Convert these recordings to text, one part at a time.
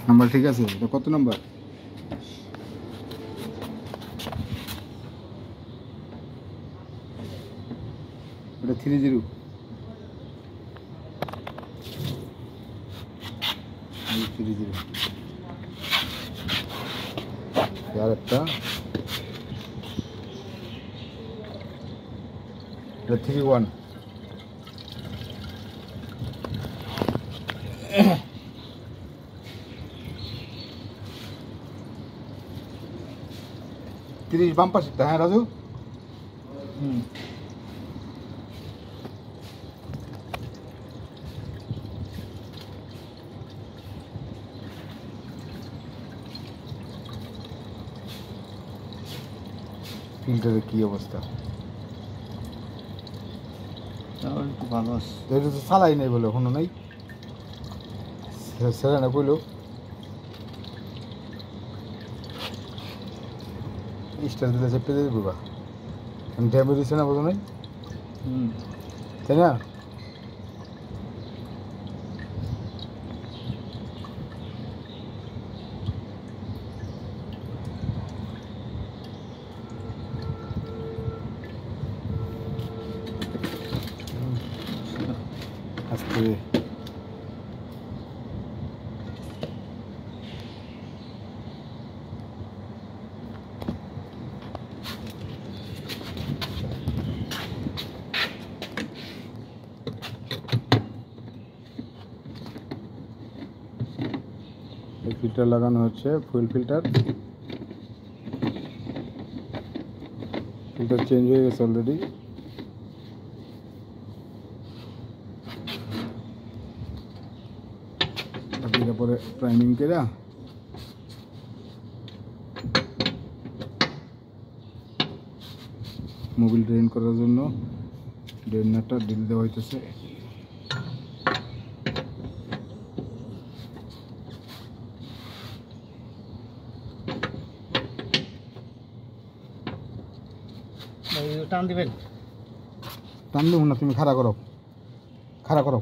Number ঠিক আছে? এটা কত নাম্বার? এটা 30 30 আর একটা এটা 31 30 বাম পাশেরটা। হ্যাঁ রাজু, ফিল্টারের কি অবস্থা? ভালো আছে, এটা তো চালাই নাই বলে এখনো নাই, সেরা না কইলো স্টার দিলে চেপে দিয়ে দেবো বা ড্যামেজ দিচ্ছে না, বোঝো নাই? তাই না? আজকে ফিল্টার লাগানো হচ্ছে, ফুয়েল ফিল্টার। ফিল্টার চেঞ্জ হয়ে গেছে অলরেডি। পরে প্রাইমিং করে মোবিল ড্রেন করার জন্য ড্রেনারটা ডিল দেওয়া হইতেছে। টান দিবেন? টান দেবো না, তুমি খাড়া করো, খাড়া করো।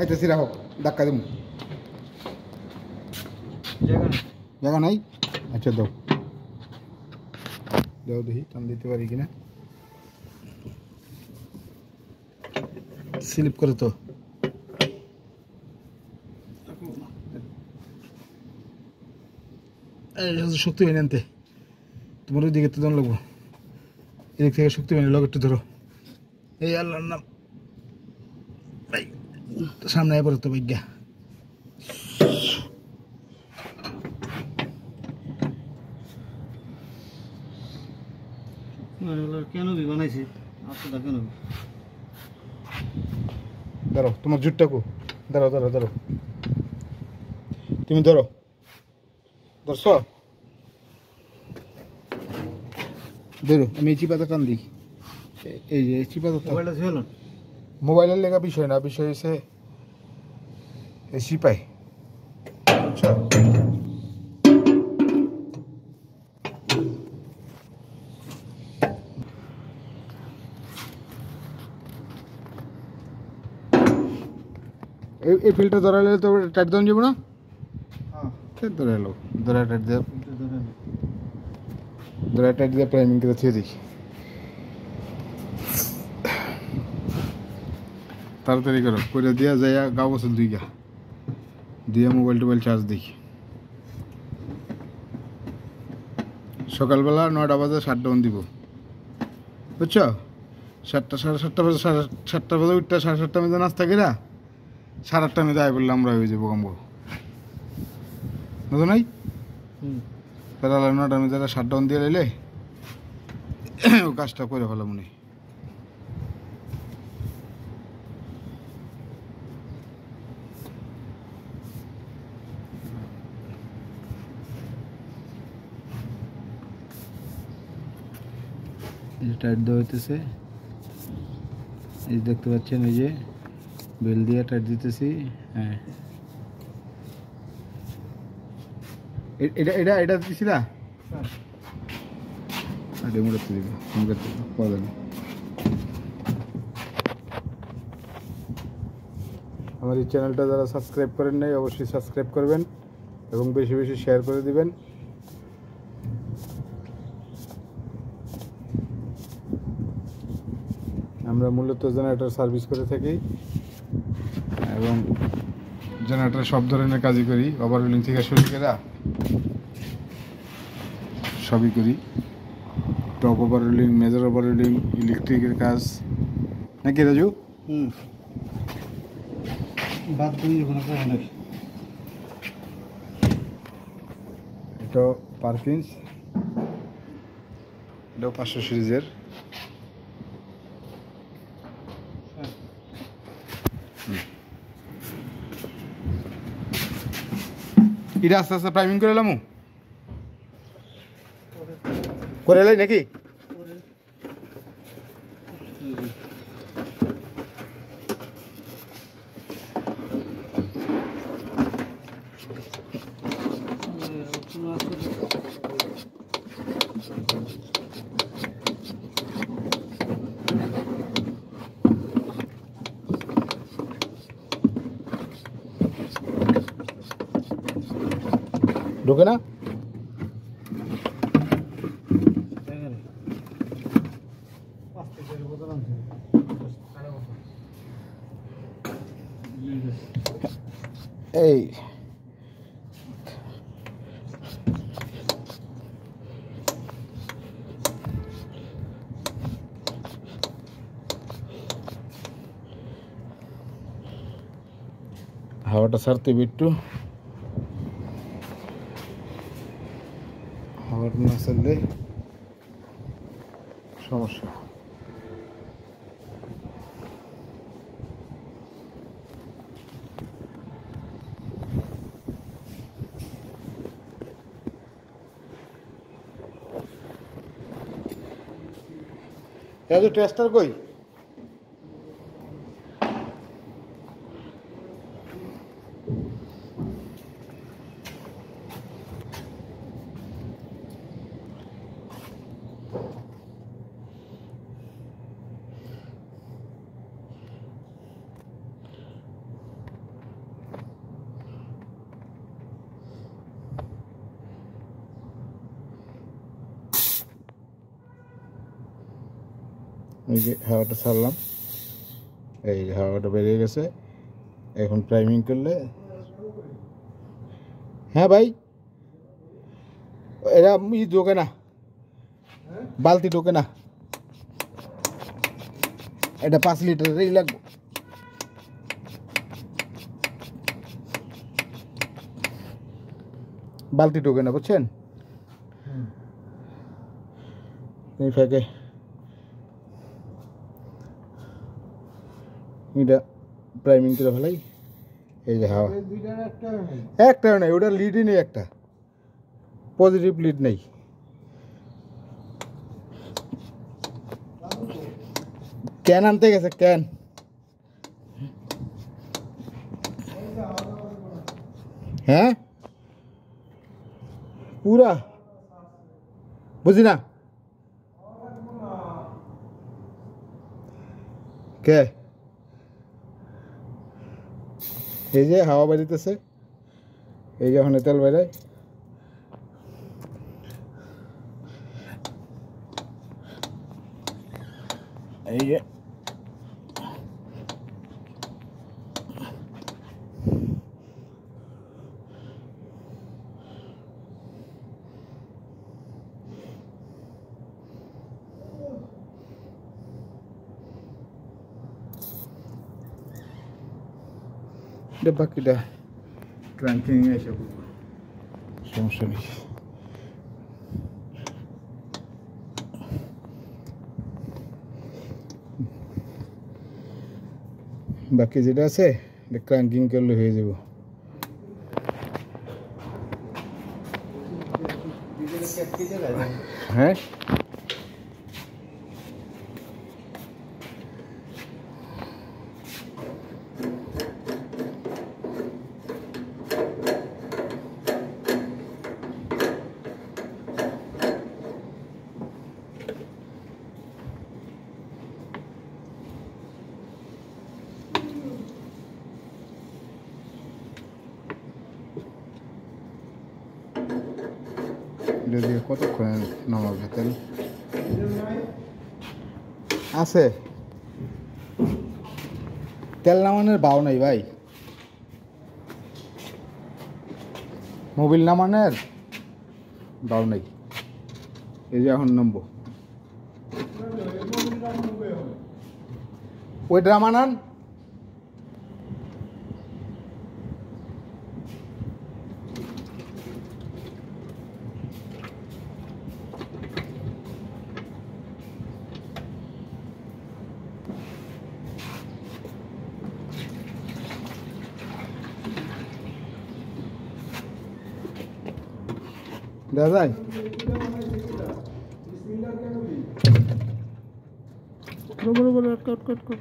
আইতেছি, রাখো, ধাক্কা দেবো। জায়গা নাই? আচ্ছা দাও দাও, দেখি টান দিতে পারি কিনা। স্লিপ করে তো শক্তি হয়নি আনতে, তোমার ওই দিকে তো দম লাগবো, এদিক থেকে শক্তি হয়নি। লকেটটা ধরো, এই আল্লাহর নাম, সামনে আয় পড়ো তো বিজ্ঞা। কেন বানাইছে কেন? ধরো তোমার জুটটা কো, ধরো ধরো ধরো, তুমি ধরো, ধরছ? ধরো, আমি এই চিপাটা টান দিই। এই যে চিপাটা মোবাইলের লেখা বিষয় না, বিষয় হচ্ছে এই চিপাই। আচ্ছা এই ফিল্টার ধরালে তো টাইট দেওয়া যাবো না? ধরে এলো, ধরা টাইট দিয়ে, ধরা টাইট দিয়ে প্রাইমিং করে থিয়ে দিই। তাড়াতাড়ি করো, করে দিয়া যাই গা বছর 2 গা দিয়ে মোবাইল টোবাইল চার্জ দিই। সকালবেলা 9টা বাজে শাটডাউন দিব, বুঝছো? 7টা 7:30 বাজে, 7টা বাজে উঠতে 7:30 মধ্যে নাস্তা কিনা 8:30 মধ্যে আয় বললে আমরা হয়ে যাবো কামবো, বুঝো নাই? তাহলে 9টার মধ্যে শাটডাউন দিয়ে লাইলে ও কাজটা করে ফেলা মনে। টাইট দেওয়া হইতেছে, এই দেখতে পাচ্ছেন, এই যে বেল দিয়ে টাইট দিতেছি। হ্যাঁ, এটা এটা এটা দিছি না, ডেমোটা দিব পাওয়া যাবে। আমার এই চ্যানেলটা যারা সাবস্ক্রাইব করেন নাই অবশ্যই সাবস্ক্রাইব করবেন এবং বেশি বেশি শেয়ার করে দিবেন। আমরা মূলত জেনারেটর সার্ভিস করে থাকি এবং জেনারেটর সব ধরনের কাজই করি, ওভারহোলিং থেকে শুরু করে সবই করি। টপ ওভারহোলিং, মেজর ওভারহোলিং, ইলেকট্রিকের কাজ নাকি রাজু? বাদ দিয়ে এটা পার্কিংস, এটাও 500 সিরিজের। এটা আস্তে আস্তে প্রাইমিং করে এলাম করে এলাই নাকি? ঢোকে না? এই হাওয়াটা ছাড়তে একটু, হাওয়াটা না ছাড়লে সমস্যা। এই যে টেস্টার কই? এই যে হাওয়াটা ছাড়লাম, এই যে হাওয়াটা বেরিয়ে গেছে। এখন প্রাইমিং করলে, হ্যাঁ ভাই এরা ঢোকে না, বালতি ঢোকে না। এটা 5 লিটারেরই লাগবে। বালতি ঢোকে না, বুঝছেন? এই ফাঁকে এটা প্রাইমিং করে ফেলাই। এই যে হাওয়া একটাও নেই, ওটা লিডই নেই, একটা পজিটিভ লিড নেই। ক্যান আনতে গেছে, ক্যান। হ্যাঁ পুরা বুঝি না কে? এই যে হাওয়া বেরিতেছে, এই যখন তেল বেরোয়, এই যে এটা বাকিটা ক্রাঙ্কিং এসে সমস্যা নেই। বাকি যেটা আছে এটা ক্রাঙ্কিং করলে হয়ে যাব। হ্যাঁ এটা দিয়ে কতক্ষণ নামাবে তেল আছে তেল নামানোর বাও নাই ভাই মোবিল নামানোর বাও নাই এই যে এখন নামবো ওই ড্রাম আনান দাদাই বড় কট কট কট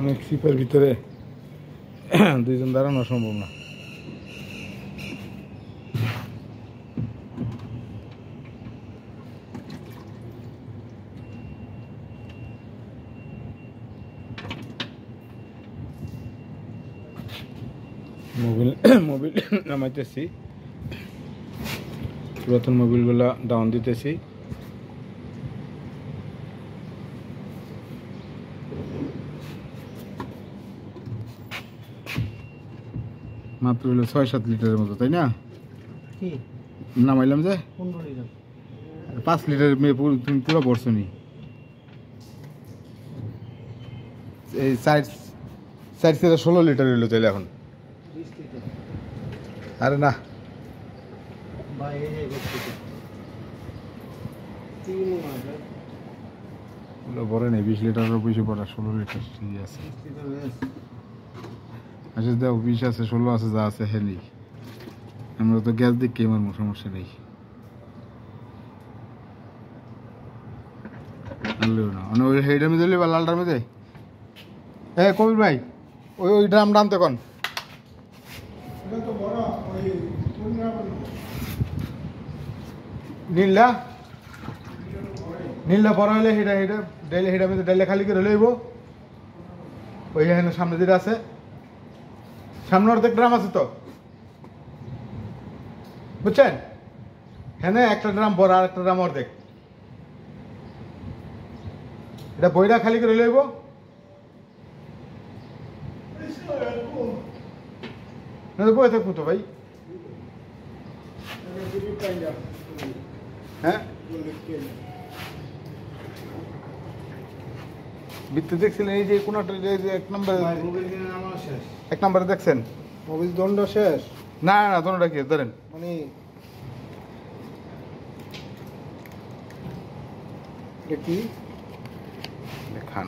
অনেক শিপের ভিতরে দুইজন দাঁড়ানো সম্ভব না মোবিল নামাইতেছি পুরাতন মোবিলগুলা ডাউন দিতেছি মাত্র হলো ৬-৭ লিটারের মতো তাই না নামাইলাম যে ৫ লিটার তুমি পুরো পড়ছো নি এই ৪-১৬ লিটার হইলো তাইলে এখন আরে না বড় নেই ২০ লিটারের বেশি পড়া ১৬ লিটার ঠিক আছে আচ্ছা দেখো ২০ আছে ১৬ আছে যা আছে হ্যাঁ নেই আমরা তো গ্যাস দিকে আমার সমস্যা নেই আনলেও না মানে ওই হেডের মধ্যে বা লালটার মধ্যে কবির ভাই ওই ড্রাম টানতে কোন নীলা বড় হলে হেটা ডেলে হেটার মধ্যে ডেলে খালি করে লইব ওই এখানে সামনে যেটা আছে সামনে অর্ধেক ড্রাম আছে তো বুঝছেন হ্যাঁ একটা ড্রাম বড় আর একটা ড্রাম অর্ধেক এটা বইটা খালি করে লইব না তো বই থাকবো তো ভাই হ্যাঁ বৃত্তি দেখছিলেন এই যে কোনটা এক নম্বরে দেখছেন মোবিল দণ্ড শেষ না না দোনোটা কি ধরেন মানে কি খান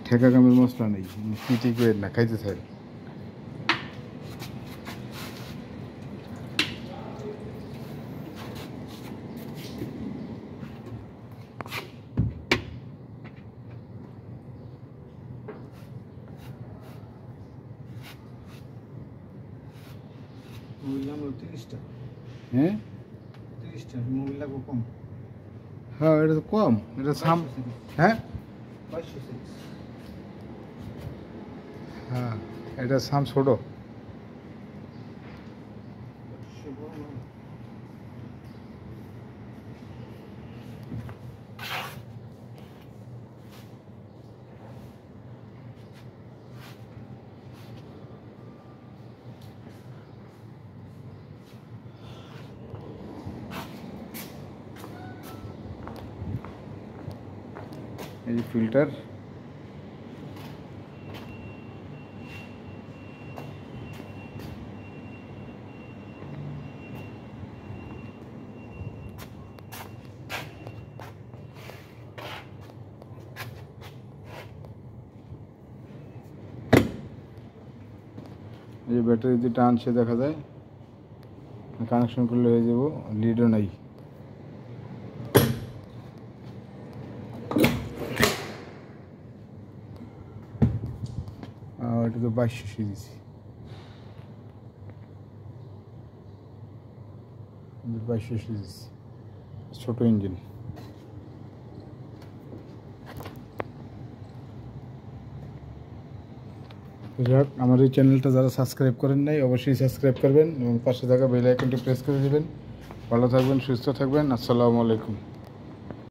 ঠেকা কামের মশলা নেই মিষ্টি করে না খাইতে চাই মোবিল নাম ৩০টা হ্যাঁ ৩০টা মোবিল লাগবে কম হ্যাঁ এটা তো কম এটা সাম হ্যাঁ ২২০ হ্যাঁ এটা সাম ছোট এই ফিল্টার এই ব্যাটারি দিয়ে টানছে দেখা যায়, কানেকশন করলে হয়ে যাব। লিডও নাই। এটা তো 2200 সিরিজ, 2200 সিরিজ, ছোট ইঞ্জিন। যাক, আমার এই চ্যানেলটা যারা সাবস্ক্রাইব করেন নাই অবশ্যই সাবস্ক্রাইব করবেন এবং পাশে থাকা বেল আইকনটি প্রেস করে দেবেন। ভালো থাকবেন, সুস্থ থাকবেন। আসসালামু আলাইকুম।